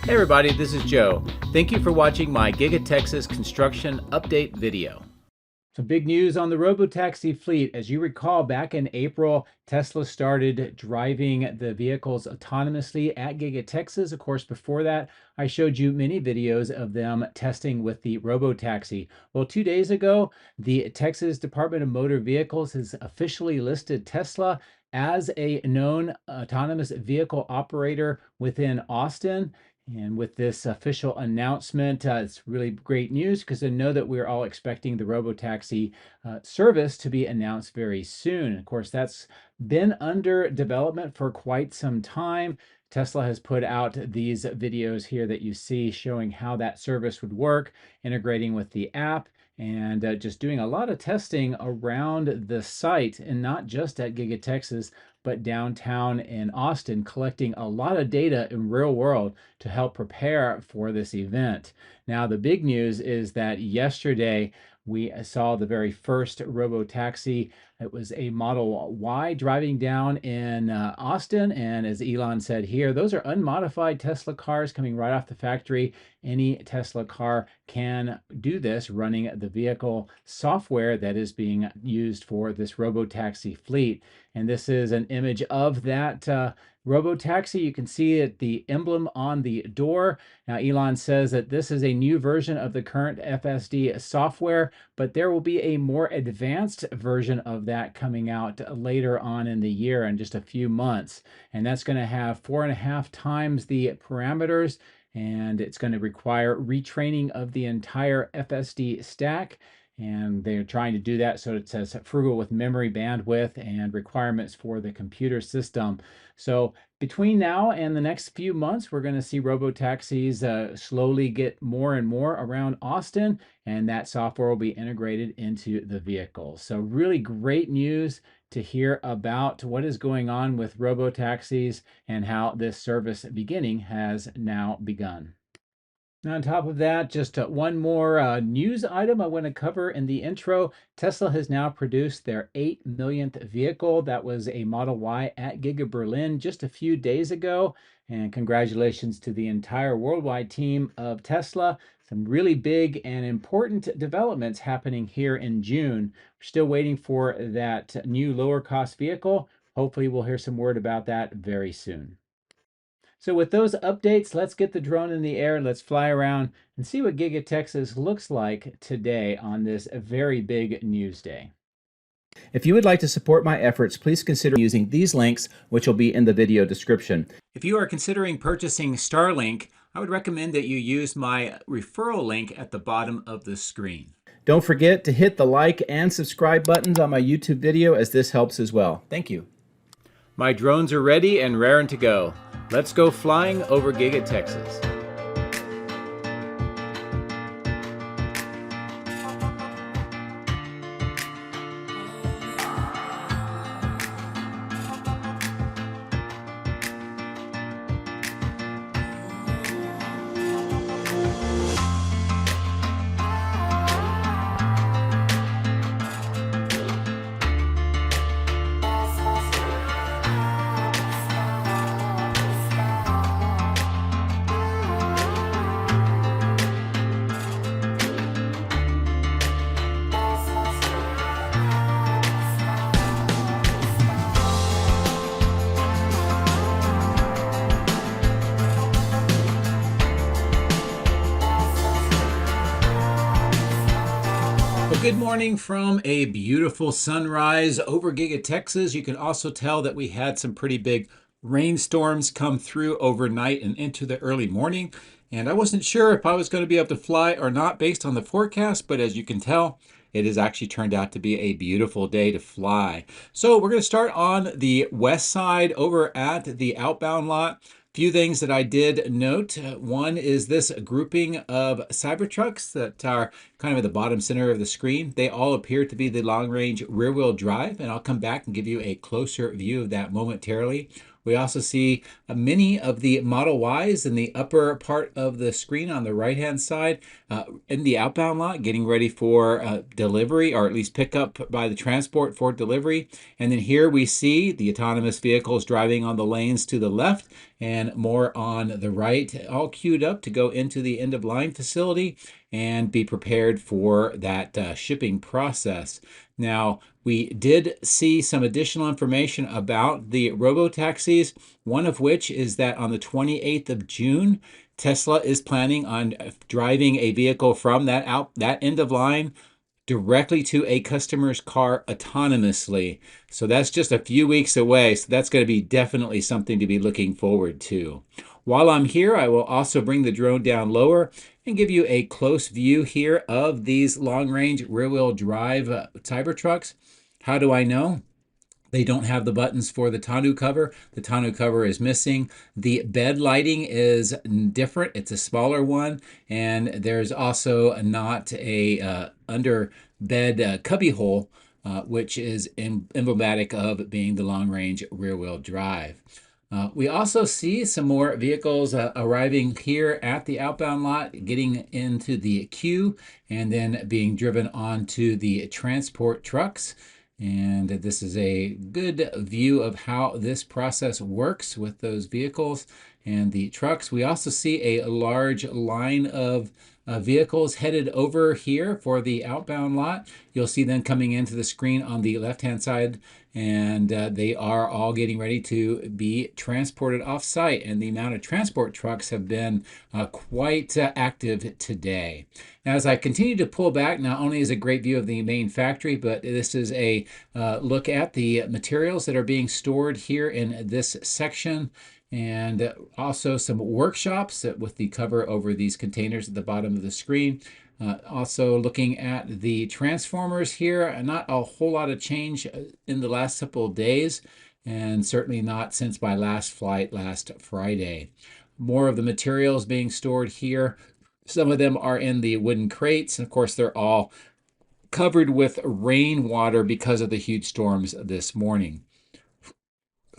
Hey everybody, this is Joe. Thank you for watching my Giga-Texas construction update video. Some big news on the Robotaxi fleet. As you recall, back in April, Tesla started driving the vehicles autonomously at Giga-Texas. Of course, before that, I showed you many videos of them testing with the Robotaxi. Well, 2 days ago, the Texas Department of Motor Vehicles has officially listed Tesla as a known autonomous vehicle operator within Austin. And with this official announcement, it's really great news because I know that we're all expecting the Robotaxi service to be announced very soon. Of course, that's been under development for quite some time. Tesla has put out these videos here that you see showing how that service would work, integrating with the app, and just doing a lot of testing around the site, and not just at Giga-Texas, but downtown in Austin, collecting a lot of data in real world to help prepare for this event. Now, the big news is that yesterday we saw the very first Robotaxi. It was a Model Y driving down in Austin. And as Elon said here, those are unmodified Tesla cars coming right off the factory. Any Tesla car can do this running the vehicle software that is being used for this Robotaxi fleet. And this is an image of that Robotaxi. You can see it, the emblem on the door. Now, Elon says that this is a new version of the current FSD software, but there will be a more advanced version of that coming out later on in the year in just a few months. And that's going to have 4.5 times the parameters, and it's going to require retraining of the entire FSD stack. And they're trying to do that so it says frugal with memory bandwidth and requirements for the computer system. So between now and the next few months, we're going to see Robotaxis slowly get more and more around Austin, and that software will be integrated into the vehicle. So really great news to hear about what is going on with Robotaxis and how this service beginning has now begun. Now, on top of that, just one more news item I want to cover in the intro. Tesla has now produced their 8 millionth vehicle. That was a Model Y at Giga Berlin just a few days ago. And congratulations to the entire worldwide team of Tesla. Some really big and important developments happening here in June. We're still waiting for that new lower cost vehicle. Hopefully we'll hear some word about that very soon. So with those updates, let's get the drone in the air. Let's fly around and see what Giga-Texas looks like today on this very big news day. If you would like to support my efforts, please consider using these links, which will be in the video description. If you are considering purchasing Starlink, I would recommend that you use my referral link at the bottom of the screen. Don't forget to hit the like and subscribe buttons on my YouTube video, as this helps as well. Thank you. My drones are ready and raring to go. Let's go flying over Giga-Texas. Good morning from a beautiful sunrise over Giga-Texas. You can also tell that we had some pretty big rainstorms come through overnight and into the early morning. And I wasn't sure if I was going to be able to fly or not based on the forecast, but as you can tell, it has actually turned out to be a beautiful day to fly. So we're going to start on the west side over at the outbound lot. Few things that I did note. One is this grouping of Cybertrucks that are kind of at the bottom center of the screen. They all appear to be the long-range rear-wheel drive, and I'll come back and give you a closer view of that momentarily. We also see many of the Model Ys in the upper part of the screen on the right-hand side in the outbound lot, getting ready for delivery, or at least pickup by the transport for delivery. And then here we see the autonomous vehicles driving on the lanes to the left and more on the right, all queued up to go into the end-of-line facility and be prepared for that shipping process. Now, we did see some additional information about the robotaxis, one of which is that on the 28th of June, Tesla is planning on driving a vehicle from that end of line directly to a customer's car autonomously. So that's just a few weeks away. So that's going to be definitely something to be looking forward to. While I'm here, I will also bring the drone down lower and give you a close view here of these long-range rear-wheel drive Cybertrucks. How do I know? They don't have the buttons for the tonneau cover. The tonneau cover is missing. The bed lighting is different. It's a smaller one. And there's also not a under bed cubby hole, which is emblematic of being the long-range rear-wheel drive. We also see some more vehicles arriving here at the outbound lot, getting into the queue, and then being driven onto the transport trucks. And this is a good view of how this process works with those vehicles and the trucks. We also see a large line of vehicles headed over here for the outbound lot. You'll see them coming into the screen on the left-hand side, and they are all getting ready to be transported off-site. And the amount of transport trucks have been quite active today. Now, as I continue to pull back, not only is it a great view of the main factory, but this is a look at the materials that are being stored here in this section, and also some workshops with the cover over these containers at the bottom of the screen. Also looking at the transformers here, not a whole lot of change in the last couple of days, and certainly not since my last flight last Friday. More of the materials being stored here. Some of them are in the wooden crates, and of course they're all covered with rainwater because of the huge storms this morning.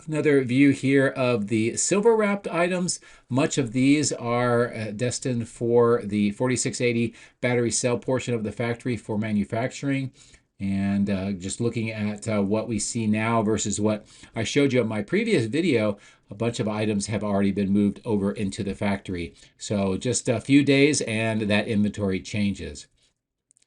Another view here of the silver wrapped items. Much of these are destined for the 4680 battery cell portion of the factory for manufacturing. And just looking at what we see now versus what I showed you in my previous video, a bunch of items have already been moved over into the factory. So just a few days and that inventory changes.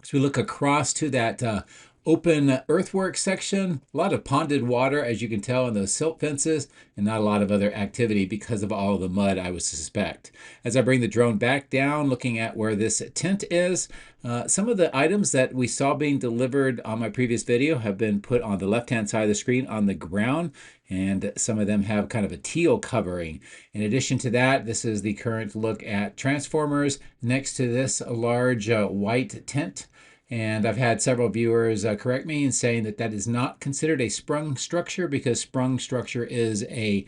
So we look across to that open earthwork section, a lot of ponded water, as you can tell, in those silt fences, and not a lot of other activity because of all of the mud, I would suspect. As I bring the drone back down, looking at where this tent is, some of the items that we saw being delivered on my previous video have been put on the left-hand side of the screen on the ground, and some of them have kind of a teal covering. In addition to that, this is the current look at transformers next to this large white tent. And I've had several viewers correct me in saying that that is not considered a sprung structure because sprung structure is a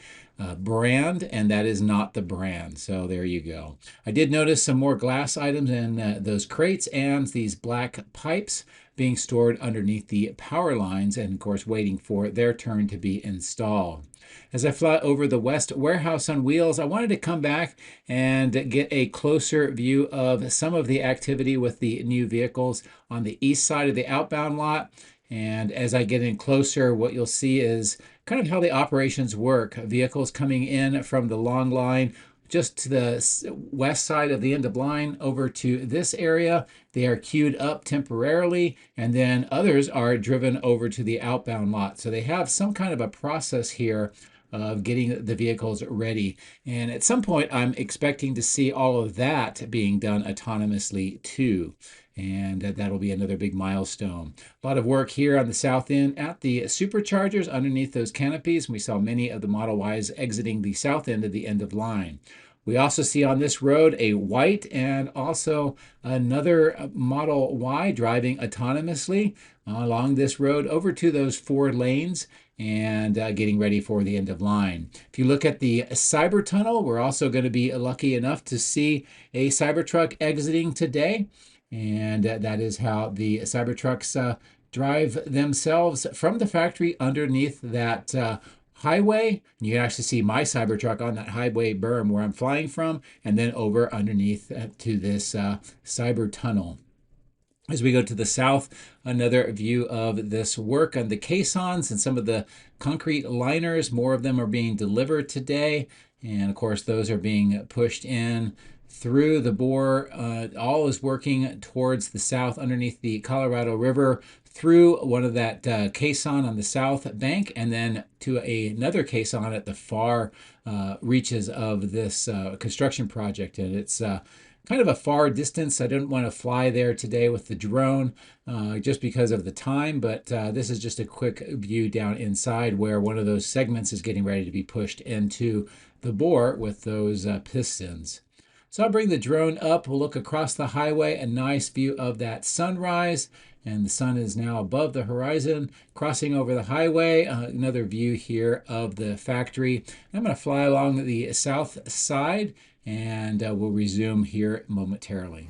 brand, and that is not the brand. So there you go. I did notice some more glass items in those crates and these black pipes being stored underneath the power lines, and of course waiting for their turn to be installed. As I fly over the West Warehouse on Wheels, I wanted to come back and get a closer view of some of the activity with the new vehicles on the east side of the outbound lot. And as I get in closer, what you'll see is kind of how the operations work. Vehicles coming in from the long line just to the west side of the end of line over to this area. They are queued up temporarily, and then others are driven over to the outbound lot. So they have some kind of a process here of getting the vehicles ready. And at some point, I'm expecting to see all of that being done autonomously too. And that'll be another big milestone. A lot of work here on the south end at the superchargers underneath those canopies. We saw many of the Model Ys exiting the south end of the end of line. We also see on this road a white and also another Model Y driving autonomously along this road over to those 4 lanes and getting ready for the end of line. If you look at the Cyber Tunnel, we're also going to be lucky enough to see a Cybertruck exiting today. And that is how the Cybertrucks drive themselves from the factory underneath that highway. You can actually see my Cybertruck on that highway berm where I'm flying from, and then over underneath to this cyber tunnel. As we go to the south, another view of this work on the caissons and some of the concrete liners. More of them are being delivered today. And of course, those are being pushed in through the bore. All is working towards the south underneath the Colorado River through one of that caisson on the south bank, and then to another caisson at the far reaches of this construction project. And it's kind of a far distance. I didn't want to fly there today with the drone just because of the time, but this is just a quick view down inside where one of those segments is getting ready to be pushed into the bore with those pistons. So I'll bring the drone up. We'll look across the highway, a nice view of that sunrise, and the sun is now above the horizon, crossing over the highway. Another view here of the factory. I'm going to fly along the south side, and we'll resume here momentarily.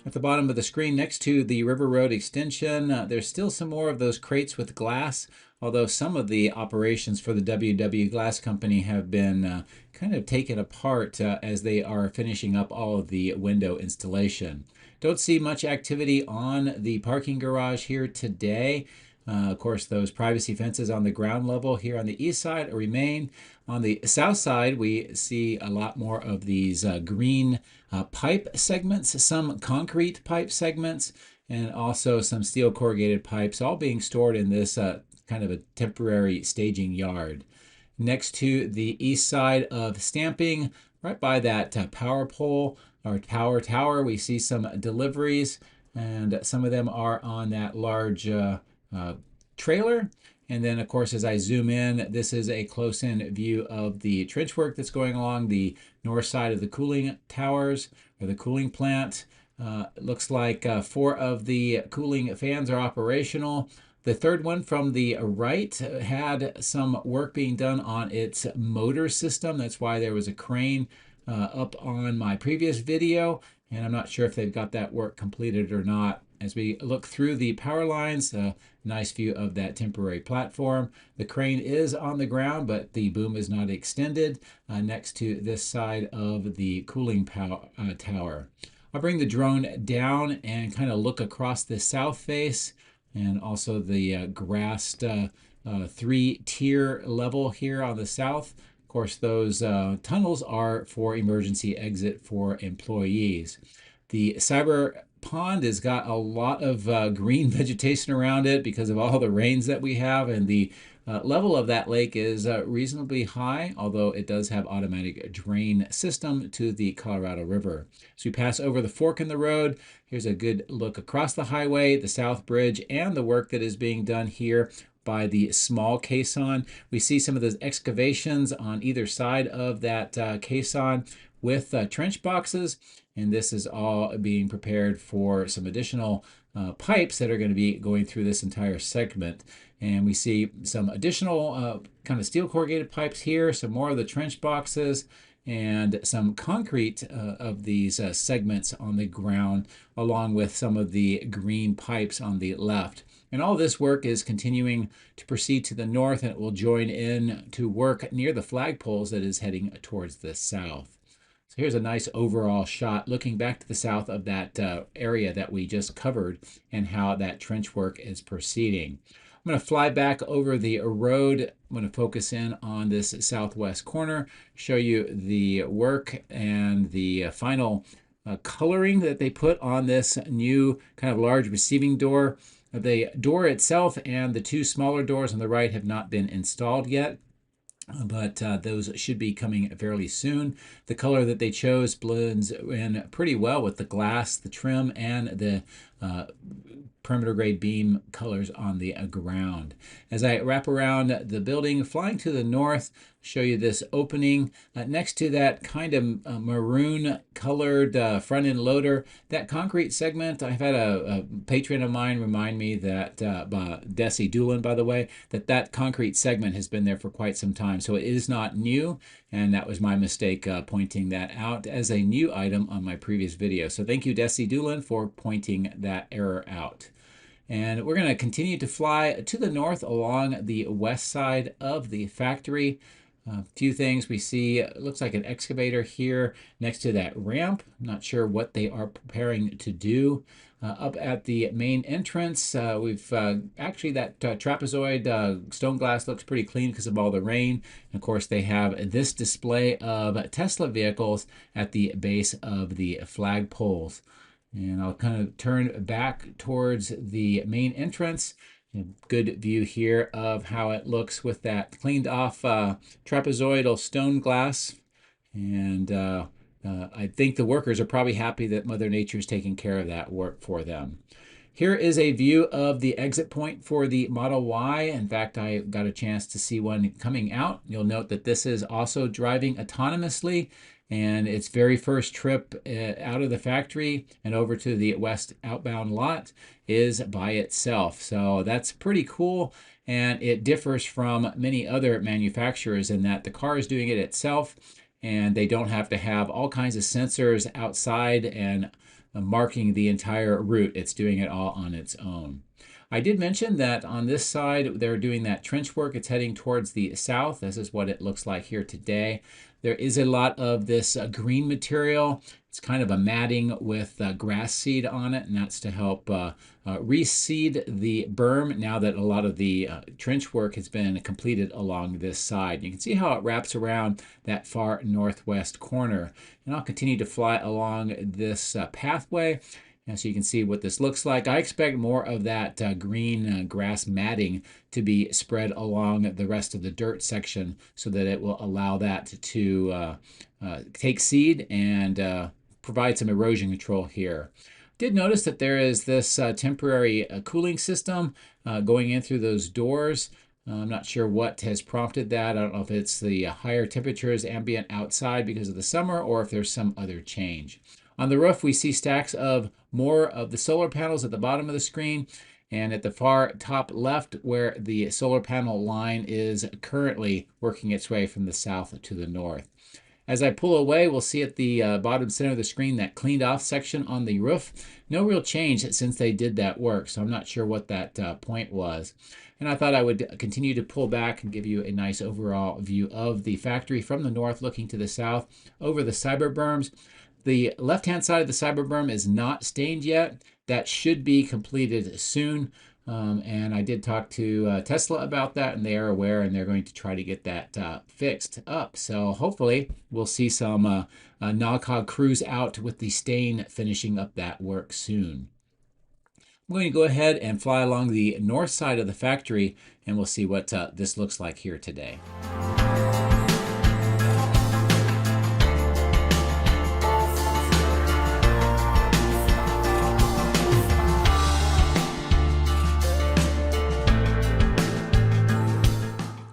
At the bottom of the screen next to the River Road extension, there's still some more of those crates with glass, although some of the operations for the WW Glass Company have been kind of taken apart as they are finishing up all of the window installation. Don't see much activity on the parking garage here today. Of course, those privacy fences on the ground level here on the east side remain. On the south side, we see a lot more of these green pipe segments, some concrete pipe segments, and also some steel corrugated pipes, all being stored in this kind of a temporary staging yard. Next to the east side of stamping, right by that power pole or power tower, we see some deliveries, and some of them are on that large trailer. And then, of course, as I zoom in, this is a close-in view of the trench work that's going along the north side of the cooling towers or the cooling plant. It looks like 4 of the cooling fans are operational. The third one from the right had some work being done on its motor system. That's why there was a crane up on my previous video, and I'm not sure if they've got that work completed or not. As we look through the power lines, a nice view of that temporary platform. The crane is on the ground, but the boom is not extended next to this side of the cooling tower. I'll bring the drone down and kind of look across the south face and also the grassed 3-tier level here on the south. Of course, those tunnels are for emergency exit for employees. The cyber pond has got a lot of green vegetation around it because of all the rains that we have, and the level of that lake is reasonably high, although it does have automatic drain system to the Colorado River. So we pass over the fork in the road. Here's a good look across the highway, the South Bridge, and the work that is being done here by the small caisson. We see some of those excavations on either side of that caisson with trench boxes, and this is all being prepared for some additional pipes that are going to be going through this entire segment. And we see some additional kind of steel corrugated pipes here, some more of the trench boxes, and some concrete of these segments on the ground, along with some of the green pipes on the left. And all this work is continuing to proceed to the north, and it will join in to work near the flagpoles that is heading towards the south. So here's a nice overall shot looking back to the south of that area that we just covered and how that trench work is proceeding. I'm going to fly back over the road. I'm going to focus in on this southwest corner, show you the work and the final coloring that they put on this new kind of large receiving door. The door itself and the 2 smaller doors on the right have not been installed yet, but those should be coming fairly soon. The color that they chose blends in pretty well with the glass, the trim, and the perimeter grade beam colors on the ground. As I wrap around the building, flying to the north, show you this opening next to that kind of maroon colored front end loader. That concrete segment, I've had a patron of mine remind me that, Desi Doolin, by the way, that concrete segment has been there for quite some time. So it is not new, and that was my mistake pointing that out as a new item on my previous video. So thank you, Desi Doolin, for pointing that error out. And we're going to continue to fly to the north along the west side of the factory. A few things we see. It looks like an excavator here next to that ramp. I'm not sure what they are preparing to do. Up at the main entrance, we've actually that trapezoid stone glass looks pretty clean because of all the rain. And of course, they have this display of Tesla vehicles at the base of the flagpoles. And I'll kind of turn back towards the main entrance. Good view here of how it looks with that cleaned off trapezoidal stone glass. And I think the workers are probably happy that Mother Nature is taking care of that work for them. Here is a view of the exit point for the Model Y. In fact, I got a chance to see one coming out. You'll note that this is also driving autonomously, and its very first trip out of the factory and over to the west outbound lot is by itself. So that's pretty cool, and it differs from many other manufacturers in that the car is doing it itself, and they don't have to have all kinds of sensors outside and marking the entire route. It's doing it all on its own. I did mention that on this side, they're doing that trench work. It's heading towards the south. This is what it looks like here today. There is a lot of this green material. It's kind of a matting with grass seed on it, and that's to help reseed the berm now that a lot of the trench work has been completed along this side. You can see how it wraps around that far northwest corner. And I'll continue to fly along this pathway. And so you can see what this looks like. I expect more of that green grass matting to be spread along the rest of the dirt section so that it will allow that to take seed and provide some erosion control here. Did notice that there is this temporary cooling system going in through those doors. I'm not sure what has prompted that. I don't know if it's the higher temperatures ambient outside because of the summer or if there's some other change. On the roof, we see stacks of more of the solar panels at the bottom of the screen, and at the far top left where the solar panel line is currently working its way from the south to the north. As I pull away, we'll see at the bottom center of the screen that cleaned off section on the roof. No real change since they did that work, so I'm not sure what that point was. And I thought I would continue to pull back and give you a nice overall view of the factory from the north looking to the south over the cyber berms. The left-hand side of the cyber berm is not stained yet. That should be completed soon. And I did talk to Tesla about that, and they are aware, and they're going to try to get that fixed up. So hopefully we'll see some NOGHOG crews out with the stain finishing up that work soon. I'm going to go ahead and fly along the north side of the factory, and we'll see what this looks like here today.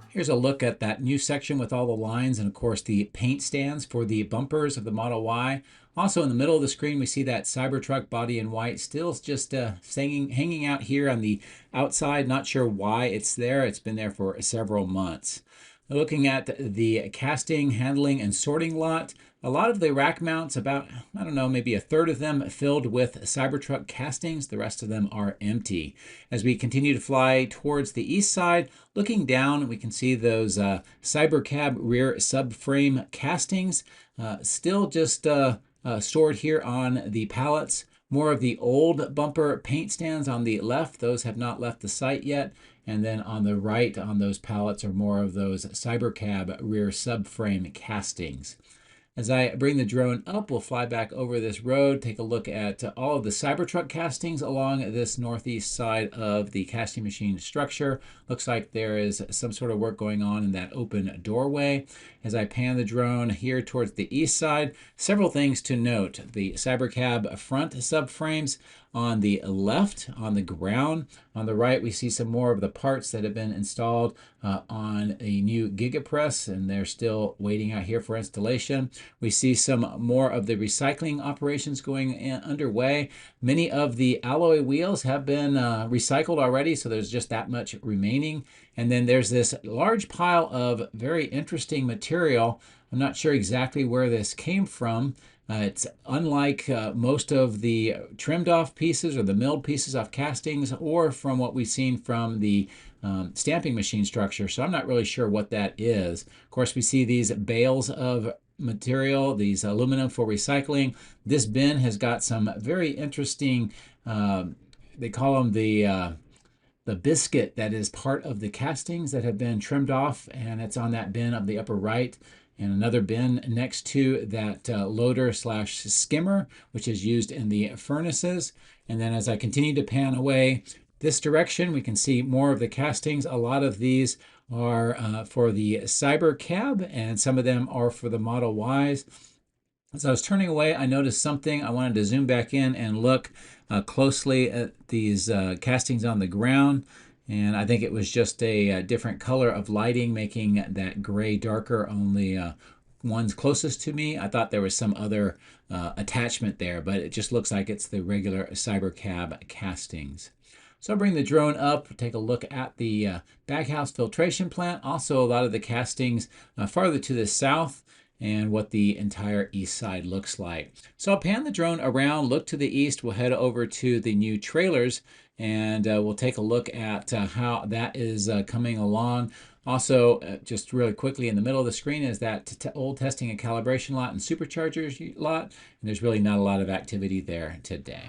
Here's a look at that new section with all the lines and, of course, the paint stands for the bumpers of the Model Y. Also, in the middle of the screen, we see that Cybertruck body in white still just hanging out here on the outside. Not sure why it's there. It's been there for several months. Looking at the casting, handling, and sorting lot, a lot of the rack mounts, about, I don't know, maybe a third of them filled with Cybertruck castings. The rest of them are empty. As we continue to fly towards the east side, looking down, we can see those Cybercab rear subframe castings still just stored here on the pallets. More of the old bumper paint stands on the left. Those have not left the site yet. And then on the right on those pallets are more of those Cybercab rear subframe castings. As I bring the drone up, we'll fly back over this road, take a look at all of the Cybertruck castings along this northeast side of the casting machine structure. Looks like there is some sort of work going on in that open doorway. As I pan the drone here towards the east side, several things to note. The Cybercab front subframes on the left, on the ground. On the right, we see some more of the parts that have been installed on a new Gigapress, and they're still waiting out here for installation. We see some more of the recycling operations going underway. Many of the alloy wheels have been recycled already, so there's just that much remaining. And then there's this large pile of very interesting material. I'm not sure exactly where this came from. It's unlike most of the trimmed off pieces or the milled pieces off castings, or from what we've seen from the stamping machine structure. So I'm not really sure what that is. Of course, we see these bales of material, these aluminum for recycling. This bin has got some very interesting, they call them the biscuit that is part of the castings that have been trimmed off, and it's on that bin of the upper right. And another bin next to that loader slash skimmer, which is used in the furnaces. And then as I continue to pan away this direction, we can see more of the castings. A lot of these are for the Cybercab, and some of them are for the Model Ys. As I was turning away, I noticed something. I wanted to zoom back in and look closely at these castings on the ground. And I think it was just a different color of lighting, making that gray darker on the ones closest to me. I thought there was some other attachment there, but it just looks like it's the regular Cybercab castings. So I'll bring the drone up, take a look at the baghouse filtration plant. Also, a lot of the castings farther to the south, and what the entire east side looks like. So I'll pan the drone around, look to the east. We'll head over to the new trailers, and we'll take a look at how that is coming along. Also, just really quickly in the middle of the screen is that old testing and calibration lot and superchargers lot, and there's really not a lot of activity there today.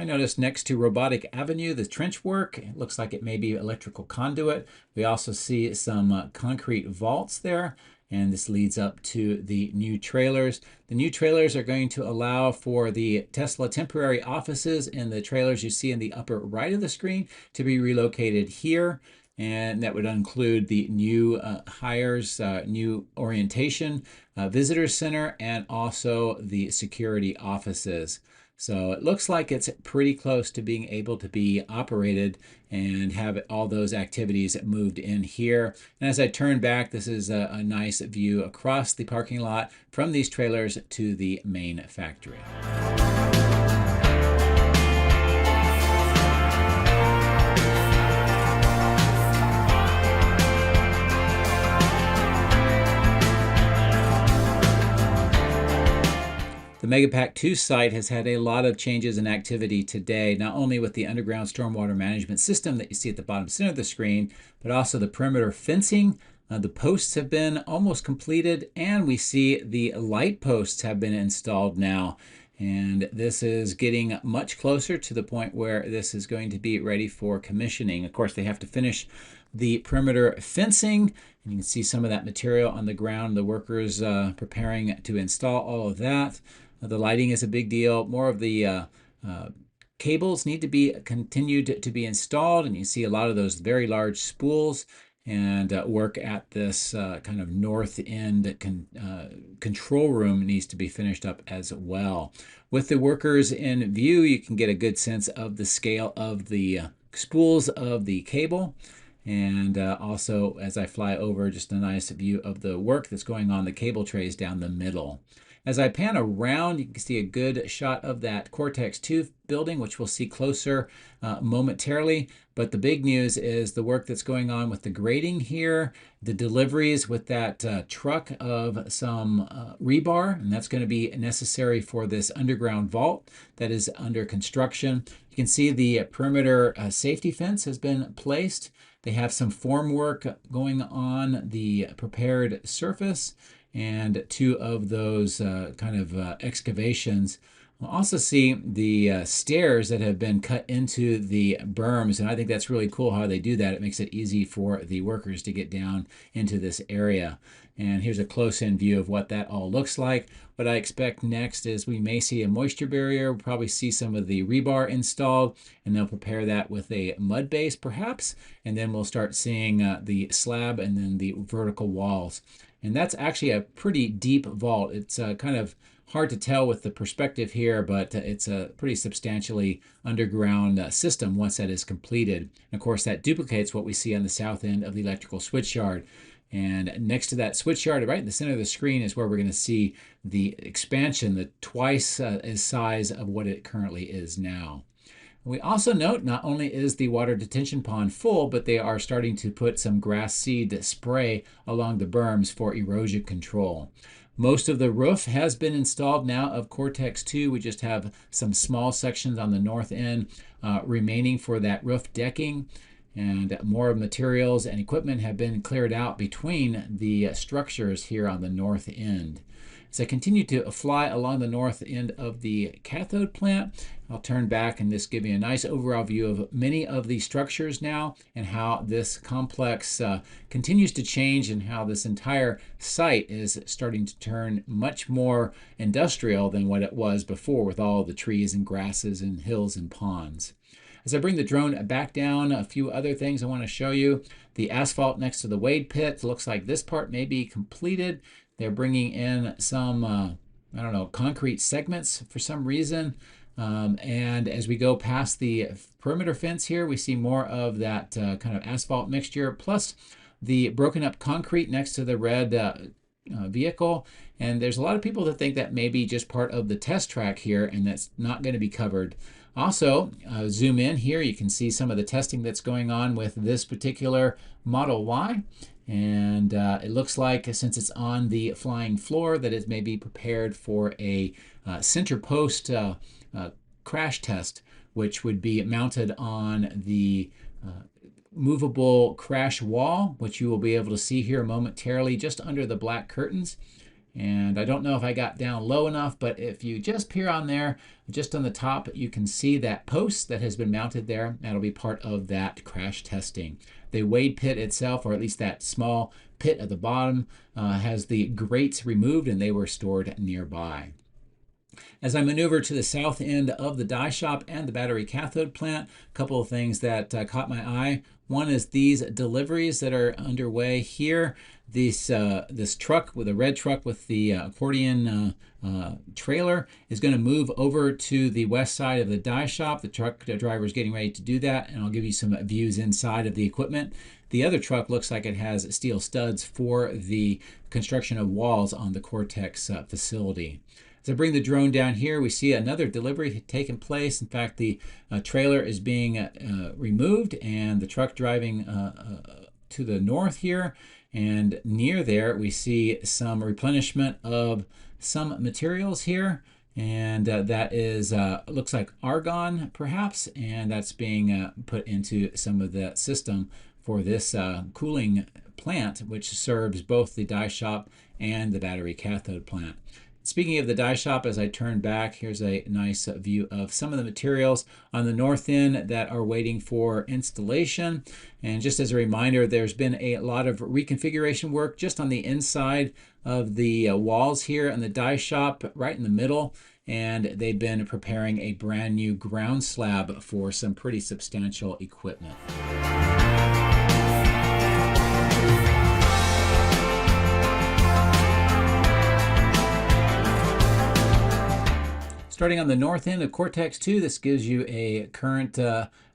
Notice next to Robotic Avenue, the trench work. It looks like it may be electrical conduit. We also see some concrete vaults there, and this leads up to the new trailers. The new trailers are going to allow for the Tesla temporary offices in the trailers you see in the upper right of the screen to be relocated here. And that would include the new hires, new orientation, visitor center, and also the security offices. So it looks like it's pretty close to being able to be operated and have all those activities moved in here. And as I turn back, this is a nice view across the parking lot from these trailers to the main factory. The Megapack 2 site has had a lot of changes in activity today, not only with the underground stormwater management system that you see at the bottom center of the screen, but also the perimeter fencing. The posts have been almost completed, and we see the light posts have been installed now. And this is getting much closer to the point where this is going to be ready for commissioning. Of course, they have to finish the perimeter fencing, and you can see some of that material on the ground, the workers preparing to install all of that. The lighting is a big deal. More of the cables need to be continued to be installed, and you see a lot of those very large spools, and work at this kind of north end control room needs to be finished up as well. With the workers in view, you can get a good sense of the scale of the spools of the cable. And also, as I fly over, just a nice view of the work that's going on the cable trays down the middle. As I pan around, you can see a good shot of that Cortex 2 building, which we'll see closer momentarily. But the big news is the work that's going on with the grading here, the deliveries with that truck of some rebar, and that's going to be necessary for this underground vault that is under construction. You can see the perimeter safety fence has been placed. They have some form work going on the prepared surface, and two of those excavations. We'll also see the stairs that have been cut into the berms, and I think that's really cool how they do that. It makes it easy for the workers to get down into this area. And here's a close-in view of what that all looks like. What I expect next is we may see a moisture barrier. We'll probably see some of the rebar installed, and they'll prepare that with a mud base perhaps, and then we'll start seeing the slab and then the vertical walls. And that's actually a pretty deep vault. It's kind of hard to tell with the perspective here, but it's a pretty substantially underground system once that is completed. And of course, that duplicates what we see on the south end of the electrical switchyard. And next to that switchyard, right in the center of the screen, is where we're going to see the expansion, the twice as size of what it currently is now. We also note not only is the water detention pond full, but they are starting to put some grass seed spray along the berms for erosion control. Most of the roof has been installed now of Cortex 2. We just have some small sections on the north end remaining for that roof decking. And more materials and equipment have been cleared out between the structures here on the north end. As I continue to fly along the north end of the cathode plant, I'll turn back and just give you a nice overall view of many of the structures now and how this complex continues to change and how this entire site is starting to turn much more industrial than what it was before with all the trees and grasses and hills and ponds. As I bring the drone back down, a few other things I want to show you. The asphalt next to the wade pit looks like this part may be completed. They're bringing in some, concrete segments for some reason. And as we go past the perimeter fence here, we see more of that kind of asphalt mixture, plus the broken up concrete next to the red vehicle. And there's a lot of people that think that may be just part of the test track here, and that's not going to be covered. Also, zoom in here, you can see some of the testing that's going on with this particular Model Y. And it looks like, since it's on the flying floor, that it may be prepared for a center post crash test, which would be mounted on the movable crash wall, which you will be able to see here momentarily just under the black curtains. And I don't know if I got down low enough, but if you just peer on there, just on the top, you can see that post that has been mounted there. That'll be part of that crash testing. The wade pit itself, or at least that small pit at the bottom, has the grates removed and they were stored nearby. As I maneuver to the south end of the die shop and the battery cathode plant, a couple of things that caught my eye. One is these deliveries that are underway here. This truck, with a red truck with the accordion trailer, is going to move over to the west side of the die shop. The truck driver is getting ready to do that, and I'll give you some views inside of the equipment. The other truck looks like it has steel studs for the construction of walls on the Cortex facility. As I bring the drone down here, we see another delivery taking place. In fact, the trailer is being removed and the truck driving to the north here. And near there, we see some replenishment of some materials here. And that is, looks like argon, perhaps, and that's being put into some of the system for this cooling plant, which serves both the die shop and the battery cathode plant. Speaking of the die shop, as I turn back, here's a nice view of some of the materials on the north end that are waiting for installation. And just as a reminder, there's been a lot of reconfiguration work just on the inside of the walls here in the die shop, right in the middle. And they've been preparing a brand new ground slab for some pretty substantial equipment. Starting on the north end of Cortex 2, this gives you a current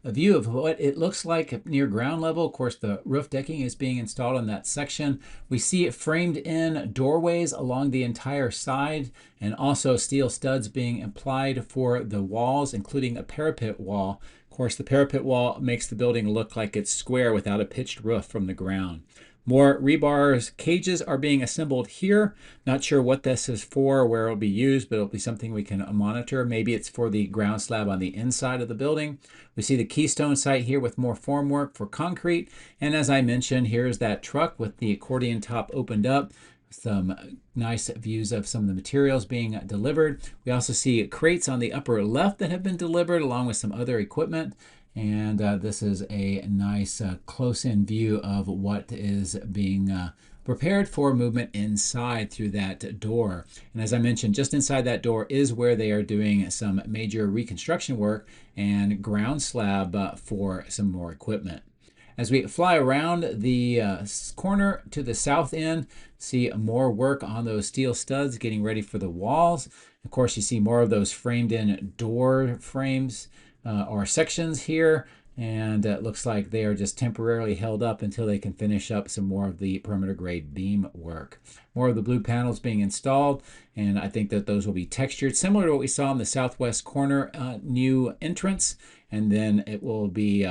view of what it looks like near ground level. Of course, the roof decking is being installed on that section. We see it framed in doorways along the entire side, and also steel studs being applied for the walls, including a parapet wall. Of course, the parapet wall makes the building look like it's square without a pitched roof from the ground. More rebar cages are being assembled here. Not sure what this is for or where it'll be used, but it'll be something we can monitor. Maybe it's for the ground slab on the inside of the building. We see the Keystone site here with more formwork for concrete. And as I mentioned, here's that truck with the accordion top opened up. Some nice views of some of the materials being delivered. We also see crates on the upper left that have been delivered along with some other equipment. And this is a nice close-in view of what is being prepared for movement inside through that door. And as I mentioned, just inside that door is where they are doing some major reconstruction work and ground slab for some more equipment. As we fly around the corner to the south end, see more work on those steel studs getting ready for the walls. Of course, you see more of those framed-in door frames or sections here, and it looks like they are just temporarily held up until they can finish up some more of the perimeter grade beam work. More of the blue panels being installed, and I think that those will be textured, similar to what we saw in the southwest corner new entrance, and then it will be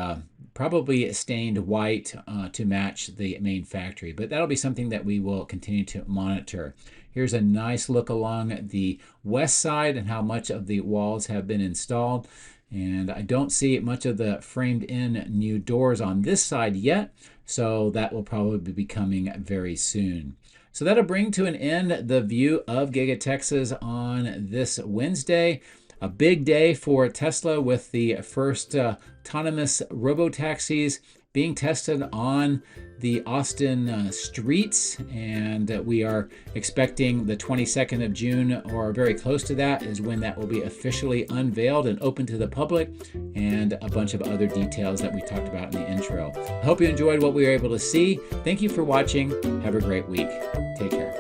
probably stained white to match the main factory, but that'll be something that we will continue to monitor. Here's a nice look along the west side and how much of the walls have been installed. And I don't see much of the framed in new doors on this side yet, so that will probably be coming very soon. So that'll bring to an end the view of Giga-Texas on this Wednesday. A big day for Tesla with the first autonomous robotaxis being tested on the Austin streets, and we are expecting the 22nd of June or very close to that is when that will be officially unveiled and open to the public, and a bunch of other details that we talked about in the intro. I hope you enjoyed what we were able to see. Thank you for watching. Have a great week. Take care.